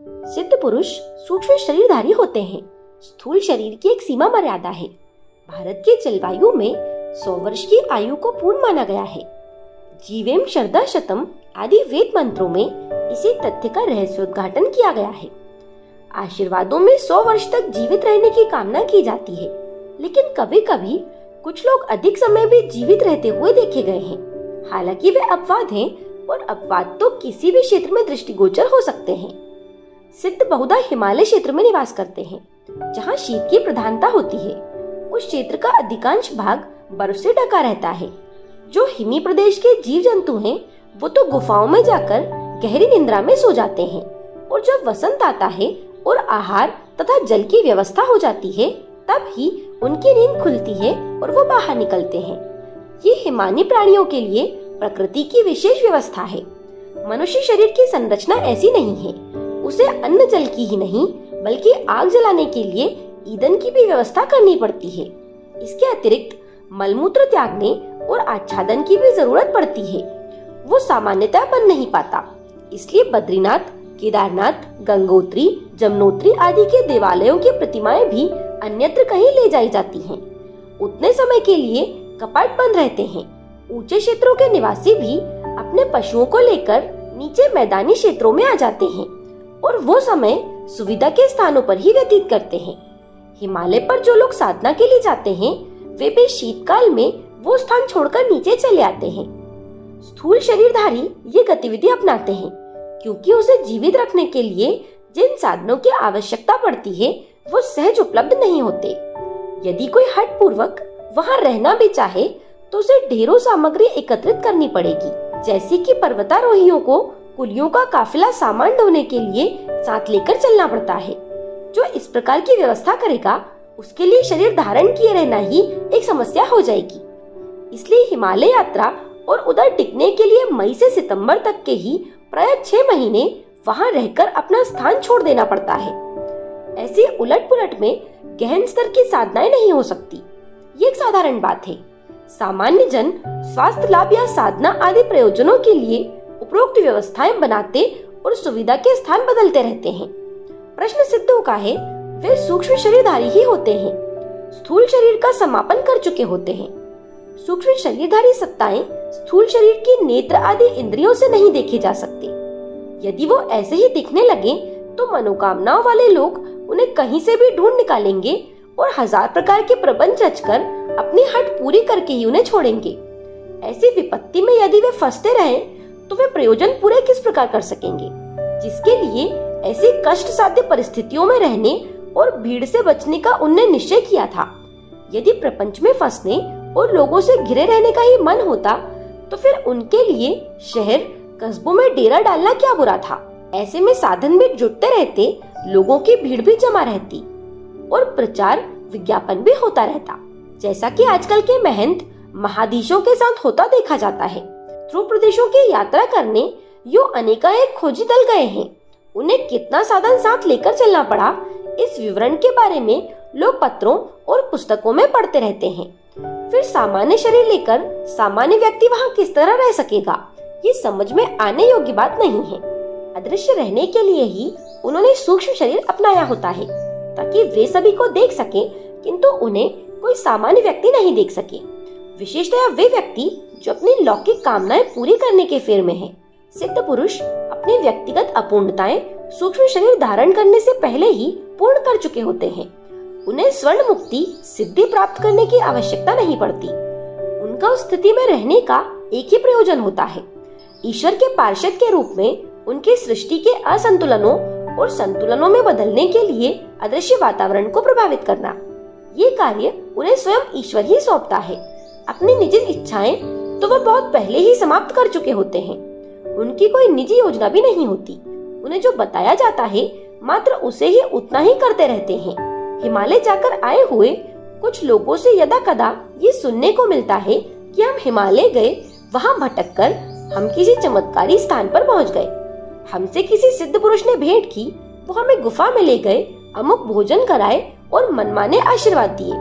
सिद्ध पुरुष सूक्ष्म शरीरधारी होते हैं। स्थूल शरीर की एक सीमा मर्यादा है। भारत की जलवायु में 100 वर्ष की आयु को पूर्ण माना गया है। जीवेम शरदा शतम आदि वेद मंत्रों में इसी तथ्य का रहस्योद्घाटन किया गया है। आशीर्वादों में 100 वर्ष तक जीवित रहने की कामना की जाती है, लेकिन कभी कभी कुछ लोग अधिक समय भी जीवित रहते हुए देखे गए हैं। हालांकि वे अपवाद हैं, और अपवाद तो किसी भी क्षेत्र में दृष्टिगोचर हो सकते हैं। सिद्ध बहुधा हिमालय क्षेत्र में निवास करते हैं, जहाँ शीत की प्रधानता होती है। उस क्षेत्र का अधिकांश भाग बर्फ से ढका रहता है। जो हिमी प्रदेश के जीव जंतु हैं, वो तो गुफाओं में जाकर गहरी निद्रा में सो जाते हैं, और जब वसंत आता है और आहार तथा जल की व्यवस्था हो जाती है, तब ही उनकी नींद खुलती है और वो बाहर निकलते हैं। ये हिमानी प्राणियों के लिए प्रकृति की विशेष व्यवस्था है। मनुष्य शरीर की संरचना ऐसी नहीं है। उसे अन्न जल की ही नहीं, बल्कि आग जलाने के लिए ईंधन की भी व्यवस्था करनी पड़ती है। इसके अतिरिक्त मलमूत्र त्यागने और आच्छादन की भी जरूरत पड़ती है। वो सामान्यतः बन नहीं पाता। इसलिए बद्रीनाथ, केदारनाथ, गंगोत्री, जमुनोत्री आदि के देवालयों की प्रतिमाएं भी अन्यत्र कहीं ले जाई जाती हैं। उतने समय के लिए कपाट बंद रहते हैं। ऊंचे क्षेत्रों के निवासी भी अपने पशुओं को लेकर नीचे मैदानी क्षेत्रों में आ जाते हैं, और वो समय सुविधा के स्थानों पर ही व्यतीत करते हैं। हिमालय पर जो लोग साधना के लिए जाते हैं, वे भी शीतकाल में वो स्थान छोड़कर नीचे चले आते हैं। स्थूल शरीरधारी ये गतिविधि अपनाते हैं, क्योंकि उसे जीवित रखने के लिए जिन साधनों की आवश्यकता पड़ती है, वो सहज उपलब्ध नहीं होते। यदि कोई हठ पूर्वक वहाँ रहना भी चाहे, तो उसे ढेरों सामग्री एकत्रित करनी पड़ेगी, जैसे कि पर्वतारोहियों को कुलियों का काफिला सामान ढोने के लिए साथ लेकर चलना पड़ता है। जो इस प्रकार की व्यवस्था करेगा, उसके लिए शरीर धारण किए रहना ही एक समस्या हो जाएगी। इसलिए हिमालय यात्रा और उधर टिकने के लिए मई से सितंबर तक के ही प्राय 6 महीने वहाँ रहकर अपना स्थान छोड़ देना पड़ता है। ऐसे उलट पुलट में गहन स्तर की साधनाएं नहीं हो सकती। ये एक साधारण बात है। सामान्य जन स्वास्थ्य लाभ या साधना आदि प्रयोजनों के लिए उपरोक्त व्यवस्थाएं बनाते और सुविधा के स्थान बदलते रहते हैं। प्रश्न सिद्धों का है, वे सूक्ष्म शरीरधारी ही होते हैं, स्थूल शरीर का समापन कर चुके होते हैं। सूक्ष्म शरीरधारी सत्ताएं स्थूल शरीर की नेत्र आदि इंद्रियों से नहीं देखे जा सकते। यदि वो ऐसे ही दिखने लगे, तो मनोकामनाओं वाले लोग उन्हें कहीं से भी ढूंढ निकालेंगे और 1000 प्रकार के प्रबंध रचकर अपनी हट पूरी करके ही उन्हें छोड़ेंगे। ऐसी विपत्ति में यदि वे फंसते रहे, तो वे प्रयोजन पूरे किस प्रकार कर सकेंगे, जिसके लिए ऐसी कष्ट साध्य परिस्थितियों में रहने और भीड़ से बचने का उन्हें निश्चय किया था। यदि प्रपंच में फंसने और लोगों से घिरे रहने का ही मन होता, तो फिर उनके लिए शहर कस्बों में डेरा डालना क्या बुरा था। ऐसे में साधन भी जुटते रहते, लोगों की भीड़ भी जमा रहती और प्रचार विज्ञापन भी होता रहता, जैसा कि आजकल के महंत महाधीशों के साथ होता देखा जाता है। ध्रुव प्रदेशों की यात्रा करने यो अनेकानेक खोजी दल गए हैं। उन्हें कितना साधन साथ लेकर चलना पड़ा, इस विवरण के बारे में लोग पत्रों और पुस्तकों में पढ़ते रहते हैं। फिर सामान्य शरीर लेकर सामान्य व्यक्ति वहाँ किस तरह रह सकेगा, ये समझ में आने योग्य बात नहीं है। अदृश्य रहने के लिए ही उन्होंने सूक्ष्म शरीर अपनाया होता है, ताकि वे सभी को देख सके, किंतु उन्हें कोई सामान्य व्यक्ति नहीं देख सके। विशेषतया वे व्यक्ति जो अपनी लौकिक कामनाएं पूरी करने के फेर में हैं। सिद्ध पुरुष अपनी व्यक्तिगत अपूर्णताएं सूक्ष्म शरीर धारण करने से पहले ही पूर्ण कर चुके होते हैं। उन्हें स्वर्ण मुक्ति सिद्धि प्राप्त करने की आवश्यकता नहीं पड़ती। उनका उस स्थिति में रहने का एक ही प्रयोजन होता है, ईश्वर के पार्षद के रूप में उनकी सृष्टि के असंतुलनों और संतुलनों में बदलने के लिए अदृश्य वातावरण को प्रभावित करना। ये कार्य उन्हें स्वयं ईश्वर ही सौंपता है। अपनी निजी इच्छाएं तो वह बहुत पहले ही समाप्त कर चुके होते हैं। उनकी कोई निजी योजना भी नहीं होती। उन्हें जो बताया जाता है, मात्र उसे ही उतना ही करते रहते हैं। हिमालय जाकर आए हुए कुछ लोगों से यदा कदा ये सुनने को मिलता है कि हम हिमालय गए, वहाँ भटककर हम किसी चमत्कारी स्थान पर पहुँच गए। हमसे किसी सिद्ध पुरुष ने भेंट की, वो हमें गुफा में ले गए, अमुक भोजन कराए और मनमाने आशीर्वाद दिए।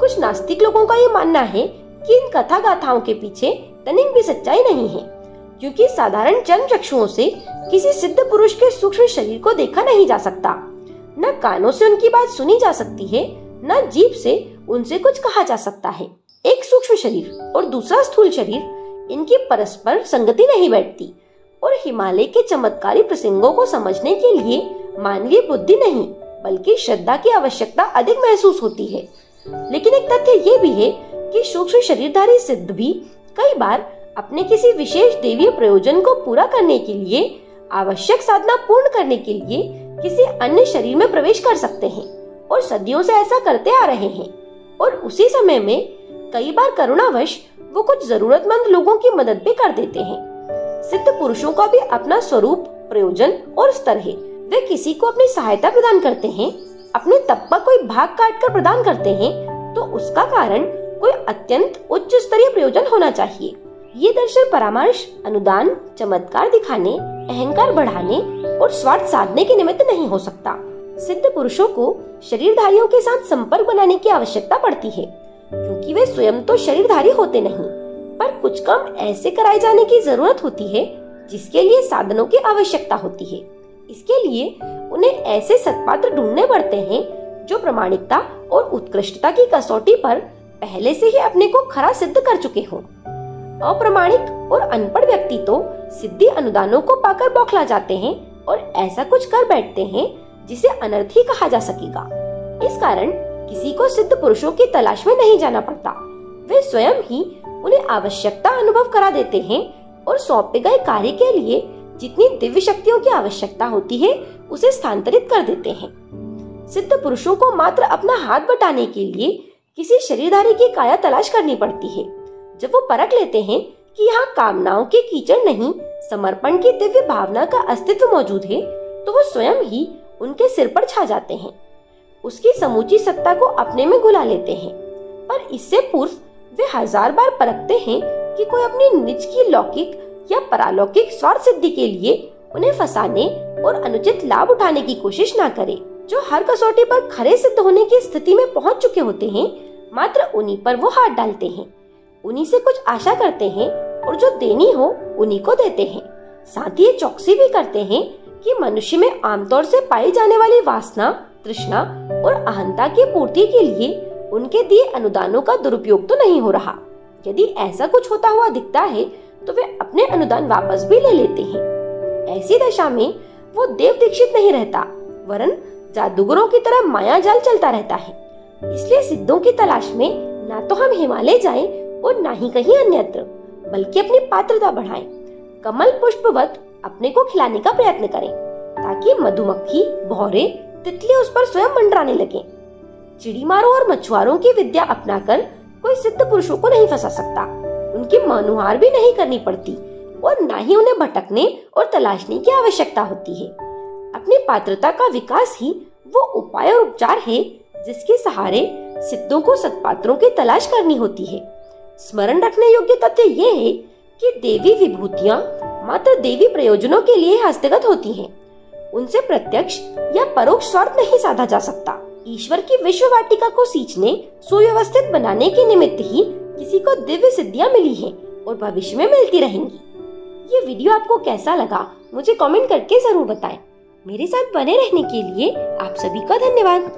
कुछ नास्तिक लोगों का ये मानना है कि इन कथा गाथाओं के पीछे तनिक भी सच्चाई नहीं है, क्योंकि साधारण चर्म चक्षुओं से किसी सिद्ध पुरुष के सूक्ष्म शरीर को देखा नहीं जा सकता। न कानों से उनकी बात सुनी जा सकती है, न जीभ से उनसे कुछ कहा जा सकता है। एक सूक्ष्म शरीर और दूसरा स्थूल शरीर, इनकी परस्पर संगति नहीं बैठती और हिमालय के चमत्कारी प्रसंगों को समझने के लिए मानवीय बुद्धि नहीं बल्कि श्रद्धा की आवश्यकता अधिक महसूस होती है। लेकिन एक तथ्य ये भी है कि सूक्ष्म शरीरधारी सिद्ध भी कई बार अपने किसी विशेष देवीय प्रयोजन को पूरा करने के लिए, आवश्यक साधना पूर्ण करने के लिए किसी अन्य शरीर में प्रवेश कर सकते हैं और सदियों से ऐसा करते आ रहे हैं। और उसी समय में कई बार करुणावश वो कुछ जरूरतमंद लोगों की मदद भी कर देते हैं। सिद्ध पुरुषों का भी अपना स्वरूप, प्रयोजन और स्तर है। वे किसी को अपनी सहायता प्रदान करते हैं, अपने तप का कोई भाग काट कर प्रदान करते हैं, तो उसका कारण कोई अत्यंत उच्च स्तरीय प्रयोजन होना चाहिए। ये दर्शन परामर्श, अनुदान, चमत्कार दिखाने, अहंकार बढ़ाने और स्वार्थ साधने के निमित्त नहीं हो सकता। सिद्ध पुरुषों को शरीरधारियों के साथ संपर्क बनाने की आवश्यकता पड़ती है, क्योंकि वे स्वयं तो शरीरधारी होते नहीं, पर कुछ काम ऐसे कराए जाने की जरूरत होती है जिसके लिए साधनों की आवश्यकता होती है। इसके लिए उन्हें ऐसे सत्पात्र ढूंढने पड़ते हैं जो प्रामाणिकता और उत्कृष्टता की कसौटी पर पहले से ही अपने को खरा सिद्ध कर चुके हों। अप्रामाणिक और अनपढ़ व्यक्ति तो सिद्धि अनुदानों को पाकर बौखला जाते हैं और ऐसा कुछ कर बैठते हैं जिसे अनर्थ ही कहा जा सकेगा। इस कारण किसी को सिद्ध पुरुषों की तलाश में नहीं जाना पड़ता, वे स्वयं ही उन्हें आवश्यकता अनुभव करा देते हैं और सौंपे गए कार्य के लिए जितनी दिव्य शक्तियों की आवश्यकता होती है उसे स्थानांतरित कर देते हैं। सिद्ध पुरुषों को मात्र अपना हाथ बटाने के लिए किसी शरीरधारी की काया तलाश करनी पड़ती है। जब वो परख लेते हैं कि यहाँ कामनाओं के कीचड़ नहीं, समर्पण की दिव्य भावना का अस्तित्व मौजूद है, तो वो स्वयं ही उनके सिर पर छा जाते हैं, उसकी समूची सत्ता को अपने में घुला लेते हैं। पर इससे पूर्व वे हजार बार परखते हैं कि कोई अपनी निज की लौकिक या परालौकिक स्वार्थ सिद्धि के लिए उन्हें फंसाने और अनुचित लाभ उठाने की कोशिश ना करे। जो हर कसौटी पर खरे सिद्ध होने की स्थिति में पहुंच चुके होते हैं, मात्र उन्हीं पर वो हाथ डालते हैं, उन्हीं से कुछ आशा करते हैं और जो देनी हो उन्हीं को देते हैं। साथ ही चौकसी भी करते हैं कि मनुष्य में आमतौर से पाई जाने वाली वासना, तृष्णा और अहंता की पूर्ति के लिए उनके दिए अनुदानों का दुरुपयोग तो नहीं हो रहा। यदि ऐसा कुछ होता हुआ दिखता है तो वे अपने अनुदान वापस भी ले लेते हैं। ऐसी दशा में वो देव दीक्षित नहीं रहता, वरन जादूगरों की तरह माया जाल चलता रहता है। इसलिए सिद्धों की तलाश में ना तो हम हिमालय जाएं और ना ही कहीं अन्यत्र, बल्कि अपनी पात्रता बढ़ाएं। कमल पुष्पवत अपने को खिलाने का प्रयत्न करें ताकि मधुमक्खी, भौरे, तितली उस पर स्वयं मंडराने लगे। चिड़ीमारों और मछुआरों की विद्या अपनाकर कोई सिद्ध पुरुषों को नहीं फंसा सकता, उनकी मनुहार भी नहीं करनी पड़ती और ना ही उन्हें भटकने और तलाशने की आवश्यकता होती है। अपनी पात्रता का विकास ही वो उपाय और उपचार है जिसके सहारे सिद्धों को सत्पात्रों की तलाश करनी होती है। स्मरण रखने योग्य तथ्य ये है कि देवी विभूतियाँ मात्र देवी प्रयोजनों के लिए हस्तगत होती हैं। उनसे प्रत्यक्ष या परोक्ष स्वार्थ नहीं साधा जा सकता। ईश्वर की विश्व वाटिका को सींचने, सुव्यवस्थित बनाने के निमित्त ही किसी को दिव्य सिद्धियां मिली हैं और भविष्य में मिलती रहेंगी। ये वीडियो आपको कैसा लगा मुझे कमेंट करके जरूर बताएं। मेरे साथ बने रहने के लिए आप सभी का धन्यवाद।